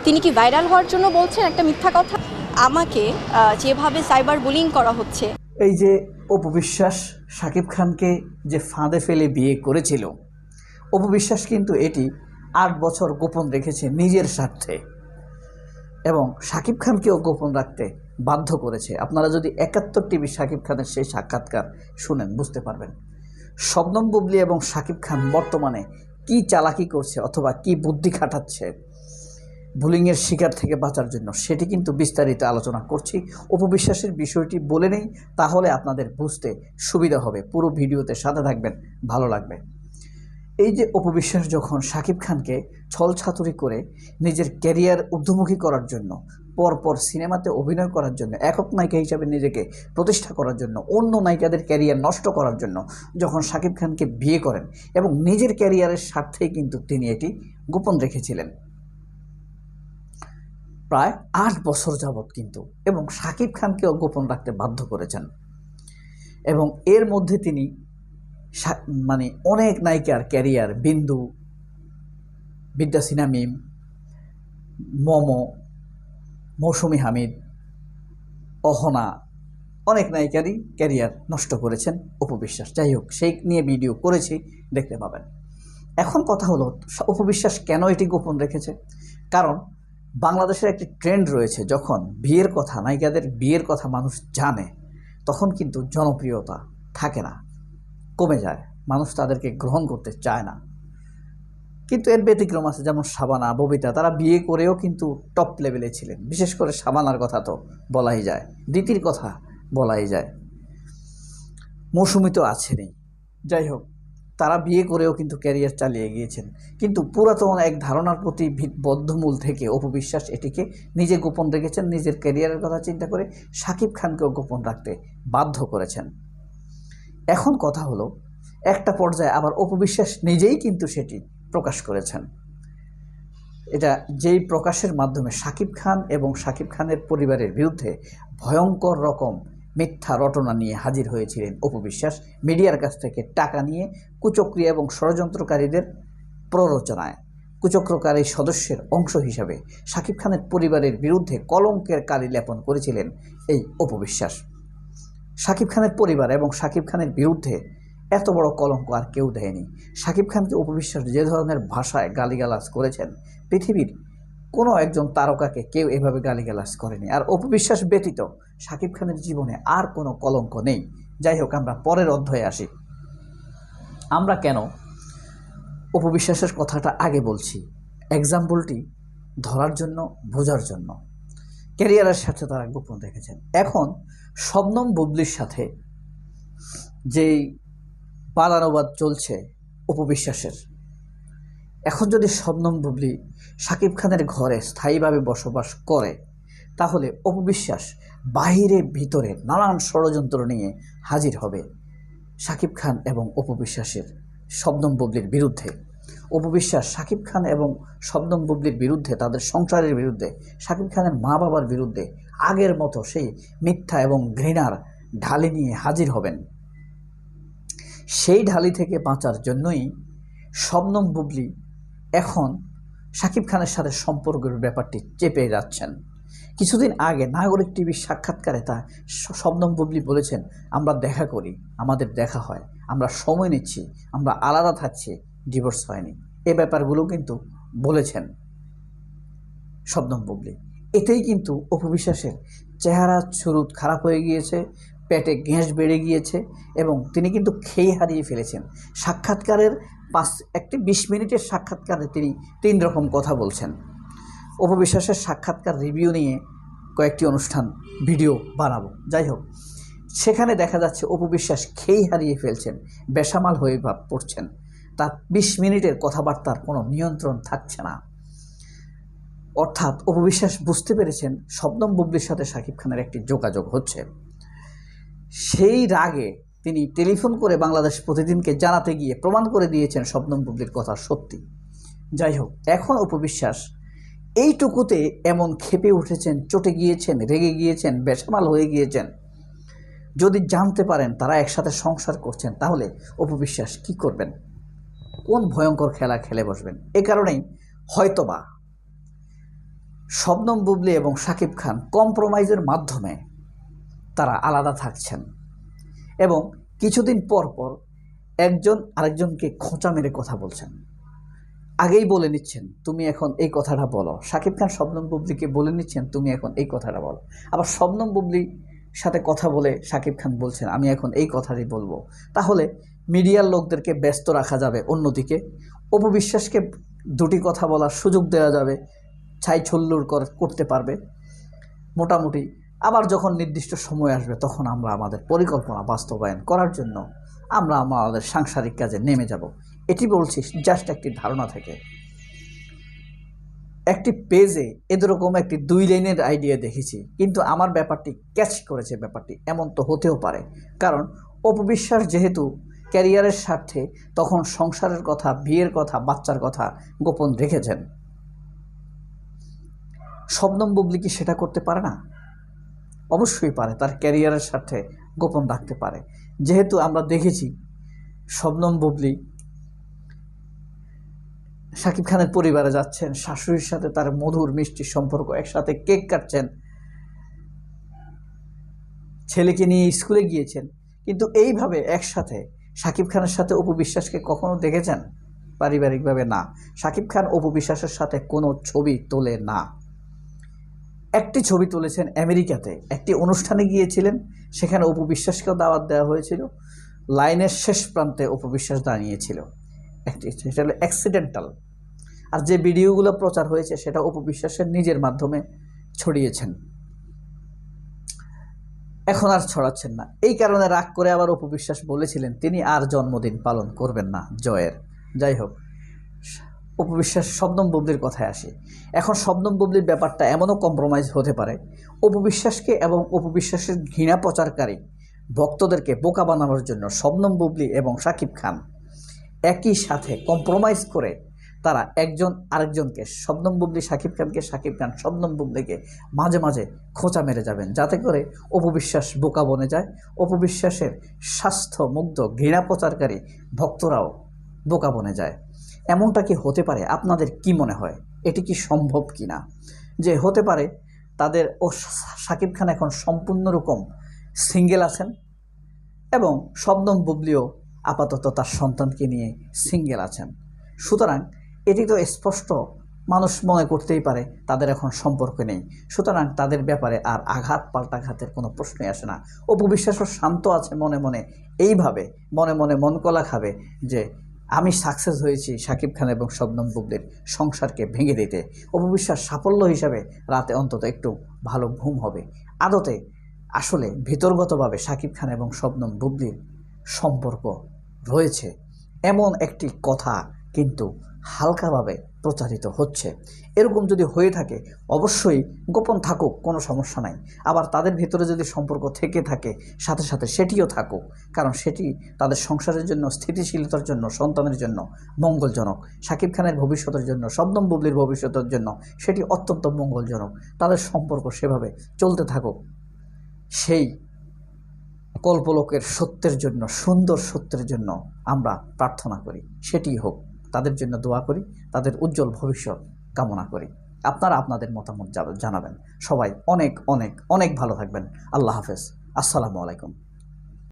তিনি কি ভাইরাল হওয়ার জন্য বলছেন একটা মিথ্যা কথা? আমাকে যেভাবে সাইবার বুলিং করা হচ্ছে। এই যে অপু বিশ্বাস শাকিব খানকে যে ফাঁদে ফেলে বিয়ে করেছিল, অপু বিশ্বাস কিন্তু এটি ৮ বছর গোপন রেখেছে নিজের স্বার্থে এবং শাকিব খানকেও গোপন রাখতে বাধ্য করেছে। আপনারা যদি ৭১ টিভি শাকিব খানের সেই সাক্ষাৎকার শুনেন বুঝতে পারবেন শবনম বুবলী এবং শাকিব খান বর্তমানে কি চালাকি করছে অথবা কি বুদ্ধি খাটাচ্ছে বুলিংয়ের শিকার থেকে বাঁচার জন্য, সেটি কিন্তু বিস্তারিত আলোচনা করছি। অপু বিশ্বাসের বিষয়টি বলে নেই, তাহলে আপনাদের বুঝতে সুবিধা হবে। পুরো ভিডিওতে সাথে থাকবেন, ভালো লাগবে। এই যে অপু বিশ্বাস যখন শাকিব খানকে ছলছাতুরি করে নিজের ক্যারিয়ার ঊর্ধ্বমুখী করার জন্য, পরপর সিনেমাতে অভিনয় করার জন্য, একক নায়িকা হিসাবে নিজেকে প্রতিষ্ঠা করার জন্য, অন্য নায়িকাদের ক্যারিয়ার নষ্ট করার জন্য যখন শাকিব খানকে বিয়ে করেন এবং নিজের ক্যারিয়ারের স্বার্থেই কিন্তু তিনি এটি গোপন রেখেছিলেন প্রায় ৮ বছর যাবৎ কিন্তু, এবং শাকিব খানকেও গোপন রাখতে বাধ্য করেছেন। এবং এর মধ্যে তিনি মানে অনেক নায়িকার ক্যারিয়ার, বিন্দু, বিদ্যা সিনহা মিম, মমো, মৌসুমী হামিদ, অহনা, অনেক নায়িকারই ক্যারিয়ার নষ্ট করেছেন অপু বিশ্বাস। যাই হোক, সেই নিয়ে ভিডিও করেছি, দেখতে পাবেন। এখন কথা হলো অপু বিশ্বাস কেন এটি গোপন রেখেছে। কারণ বাংলাদেশের একটি ট্রেন্ড রয়েছে, যখন বিয়ের কথা, নায়িকাদের বিয়ের কথা মানুষ জানে তখন কিন্তু জনপ্রিয়তা থাকে না, কমে যায়, মানুষ তাদেরকে গ্রহণ করতে চায় না। কিন্তু এর ব্যতিক্রম আছে, যেমন শাবানা, ববিতা, তারা বিয়ে করেও কিন্তু টপ লেভেলে ছিলেন। বিশেষ করে শাবানার কথা তো বলাই যায়, দিতির কথা বলাই যায়, মৌসুমী তো আছেনই। যাই হোক, তারা বিয়ে করেও কিন্তু ক্যারিয়ার চালিয়ে গিয়েছেন। কিন্তু পুরাতন এক ধারণার প্রতি বদ্ধমূল থেকে অপু বিশ্বাস এটিকে নিজে গোপন রেখেছেন, নিজের ক্যারিয়ারের কথা চিন্তা করে শাকিব খানকেও গোপন রাখতে বাধ্য করেছেন। এখন কথা হলো, একটা পর্যায়ে আবার অপু বিশ্বাস নিজেই কিন্তু সেটি প্রকাশ করেছেন। এটা যেই প্রকাশের মাধ্যমে শাকিব খান এবং শাকিব খানের পরিবারের বিরুদ্ধে ভয়ঙ্কর রকম মিথ্যা রটনা নিয়ে হাজির হয়েছিলেন অপু বিশ্বাস, মিডিয়ার কাছ থেকে টাকা নিয়ে কুচক্রী এবং ষড়যন্ত্রকারীদের প্ররোচনায় কুচক্রকারী সদস্যের অংশ হিসাবে শাকিব খানের পরিবারের বিরুদ্ধে কলঙ্কের কালি লেপন করেছিলেন এই অপু বিশ্বাস। শাকিব খানের পরিবার এবং শাকিব খানের বিরুদ্ধে এত বড় কলঙ্ক আর কেউ দেয়নি। শাকিব খানকে অপু বিশ্বাস যে ধরনের ভাষায় গালিগালাজ করেছেন, পৃথিবীর কোনো একজন তারকাকে কেউ এভাবে গালিগালাজ করেনি। আর অপু বিশ্বাস ব্যতীত শাকিব খানের জীবনে আর কোনো কলঙ্ক নেই। যাই হোক, আমরা পরের অধ্যায়ে আসি। আমরা কেন অপু বিশ্বাসের কথাটা আগে বলছি, এক্সাম্পলটি ধরার জন্য, বোঝার জন্য। ক্যারিয়ারের সাথে তারা গোপন রেখেছেন। এখন শবনম বুবলীর সাথে যেই বাদানুবাদ চলছে অপু বিশ্বাসের, এখন যদি শবনম বুবলী শাকিব খানের ঘরে স্থায়ীভাবে বসবাস করে, তাহলে অপু বিশ্বাস বাহিরে ভিতরে নানান ষড়যন্ত্র নিয়ে হাজির হবে শাকিব খান এবং অপু বিশ্বাসের শবনম বুবলীর বিরুদ্ধে। অপু বিশ্বাস শাকিব খান এবং শবনম বুবলীর বিরুদ্ধে, তাদের সংসারের বিরুদ্ধে, শাকিব খানের মা বাবার বিরুদ্ধে আগের মতো সেই মিথ্যা এবং ঘৃণার ঢালি নিয়ে হাজির হবেন। সেই ঢালি থেকে বাঁচার জন্যই শবনম বুবলী এখন শাকিব খানের সাথে সম্পর্কের ব্যাপারটি চেপে যাচ্ছেন। কিছুদিন আগে নাগরিক টিভির সাক্ষাৎকারে তা শবনম বুবলী বলেছেন, আমরা দেখা করি, আমাদের দেখা হয়, আমরা সময় নিচ্ছি, আমরা আলাদা থাকছি, ডিভোর্স হয়নি। এই ব্যাপারগুলো কিন্তু বলেছেন শবনম বুবলী। এতেই কিন্তু অপু বিশ্বাসের চেহারা চুরুত খারাপ হয়ে গিয়েছে, পেটে গ্যাস বেড়ে গিয়েছে এবং তিনি কিন্তু খেয়ে হারিয়ে ফেলেছেন। সাক্ষাৎকারের একটি ২০ মিনিটের সাক্ষাৎকারে তিনি ৩ রকম কথা বলছেন। অপু বিশ্বাসের সাক্ষাৎকার রিভিউ নিয়ে কয়েকটি অনুষ্ঠান ভিডিও বানাবো। যাই হোক, সেখানে দেখা যাচ্ছে অপু বিশ্বাস খেয়ে হারিয়ে ফেলছেন, বেসামাল হয়ে পড়ছেন, তার ২০ মিনিটের কথাবার্তার কোনো নিয়ন্ত্রণ থাকছে না। অর্থাৎ অপু বিশ্বাস বুঝতে পেরেছেন শবনম বুবলীর সাথে শাকিব খানের একটি যোগাযোগ হচ্ছে। সেই রাগে তিনি টেলিফোন করে বাংলাদেশ প্রতিদিনকে জানাতে গিয়ে প্রমাণ করে দিয়েছেন শবনম বুবলীর কথা সত্যি। যাই হোক, এখন অপু বিশ্বাস এইটুকুতে এমন ক্ষেপে উঠেছেন, চটে গিয়েছেন, রেগে গিয়েছেন, বেসামাল হয়ে গিয়েছেন। যদি জানতে পারেন তারা একসাথে সংসার করছেন, তাহলে অপু বিশ্বাস কী করবেন, কোন ভয়ঙ্কর খেলা খেলে বসবেন। এ কারণেই হয়তোবা শবনম বুবলী এবং শাকিব খান কম্প্রোমাইজের মাধ্যমে তারা আলাদা থাকছেন এবং কিছুদিন পর পর একজন আরেকজনকে খোঁচা মেরে কথা বলছেন। আগেই বলে নিচ্ছেন তুমি এখন এই কথাটা বলো, শাকিব খান শবনম বুবলীকে বলে নিচ্ছেন তুমি এখন এই কথাটা বলো, আবার শবনম বুবলীর সাথে কথা বলে শাকিব খান বলছেন আমি এখন এই কথাটাই বলবো। তাহলে মিডিয়ার লোকদেরকে ব্যস্ত রাখা যাবে, অন্যদিকে অপু বিশ্বাসকে দুটি কথা বলার সুযোগ দেওয়া যাবে, ছাই ছল্লুর করতে পারবে মোটামুটি। আবার যখন নির্দিষ্ট সময় আসবে তখন আমরা আমাদের পরিকল্পনা বাস্তবায়ন করার জন্য আমরা আমাদের সাংসারিক কাজে নেমে যাব। এটি বলছি জাস্ট একটি ধারণা থেকে। একটি পেজে এরকম একটি 2 লাইনের আইডিয়া দেখেছি, কিন্তু আমার ব্যাপারটি ক্যাচ করেছে। ব্যাপারটি এমন তো হতেও পারে, কারণ অপু বিশ্বাস যেহেতু ক্যারিয়ারের স্বার্থে তখন সংসারের কথা, বিয়ের কথা, বাচ্চার কথা গোপন রেখেছেন। শবনম বুবলী কি সেটা করতে পারে না? অবশ্যই পারে, তার ক্যারিয়ারের স্বার্থে গোপন রাখতে পারে। যেহেতু আমরা দেখেছি শবনম বুবলী শাকিব খানের পরিবারে যাচ্ছেন, শাশুড়ির সাথে তার মধুর মিষ্টি সম্পর্ক, একসাথে কেক কাটছেন, ছেলেকে নিয়ে স্কুলে গিয়েছেন, কিন্তু এইভাবে একসাথে শাকিব খানের সাথে অপু বিশ্বাসকে কখনো দেখেছেন পারিবারিকভাবে? না। শাকিব খান অপু বিশ্বাসের সাথে কোনো ছবি তোলে না। একটি ছবি তুলেছেন আমেরিকাতে, একটি অনুষ্ঠানে গিয়েছিলেন, সেখানে অপু বিশ্বাসকেও দাওয়াত দেওয়া হয়েছিল, লাইনের শেষ প্রান্তে অপু বিশ্বাস দাঁড়িয়েছিল। সেটা হলো অ্যাক্সিডেন্টাল। আর যে ভিডিওগুলো প্রচার হয়েছে সেটা অপু বিশ্বাসের নিজের মাধ্যমে ছড়িয়েছেন, এখন আর ছড়াচ্ছেন না। এই কারণে রাগ করে আবার অপু বিশ্বাস বলেছিলেন তিনি আর জন্মদিন পালন করবেন না জয়ের। যাই হোক, অপু বিশ্বাস শবনম বুবলীর কথায় আসি। এখন শবনম বুবলীর ব্যাপারটা এমনও কম্প্রোমাইজ হতে পারে, অপু বিশ্বাসকে এবং অপু বিশ্বাসের ঘৃণা প্রচারকারী ভক্তদেরকে বোকা বানানোর জন্য শবনম বুবলী এবং শাকিব খান একই সাথে কম্প্রোমাইজ করে তারা একজন আরেকজনকে, শবনম বুবলী শাকিব খানকে, শাকিব খান শবনম বুবলীকে মাঝে মাঝে খোঁচা মেরে যাবেন, যাতে করে অপু বিশ্বাস বোকা বনে যায়, অপু বিশ্বাসের স্বাস্থ্যমুগ্ধ ঘৃণা প্রচারকারী ভক্তরাও বোকা বনে যায়। এমনটা কি হতে পারে? আপনাদের কি মনে হয় এটি কি সম্ভব কি না? যে হতে পারে তাদের শাকিব খান এখন সম্পূর্ণরকম সিঙ্গেল আছেন এবং শবনম বুবলীও আপাতত তার সন্তানকে নিয়ে সিঙ্গেল আছেন। সুতরাং এটি তো স্পষ্ট, মানুষ মনে করতেই পারে তাদের এখন সম্পর্ক নেই। সুতরাং তাদের ব্যাপারে আর আঘাত পাল্টাঘাতের কোনো প্রশ্নই আসে না। অপু বিশ্বাসও শান্ত আছে মনে মনে, এইভাবে মনে মনে মন কলা খাবে যে আমি সাকসেস হয়েছি শাকিব খান এবং শবনম বুবলীর সংসারকে ভেঙে দিতে। অপু বিশ্বাস সাফল্য হিসাবে রাতে অন্তত একটু ভালো ঘুম হবে। আদতে আসলে ভিতরগতভাবে শাকিব খান এবং শবনম বুবলীর সম্পর্ক রয়েছে এমন একটি কথা কিন্তু হালকাভাবে প্রচারিত হচ্ছে। এরকম যদি হয়ে থাকে অবশ্যই গোপন থাকুক, কোনো সমস্যা নাই। আবার তাদের ভিতরে যদি সম্পর্ক থেকে থাকে সাথে সাথে সেটিও থাকুক, কারণ সেটি তাদের সংসারের জন্য, স্থিতিশীলতার জন্য, সন্তানের জন্য মঙ্গলজনক। শাকিব খানের ভবিষ্যতের জন্য, শবনম বুবলীর ভবিষ্যতের জন্য সেটি অত্যন্ত মঙ্গলজনক। তাদের সম্পর্ক সেভাবে চলতে থাকুক, সেই কল্পলোকের সত্যের জন্য, সুন্দর সত্যের জন্য আমরা প্রার্থনা করি, সেটিই হোক। তাদের জন্য দোয়া করি, তাদের উজ্জ্বল ভবিষ্যৎ কামনা করি। আপনারা আপনাদের মতামত জানাবেন। সবাই অনেক অনেক অনেক ভালো থাকবেন। আল্লাহ হাফেজ। আসসালামু আলাইকুম।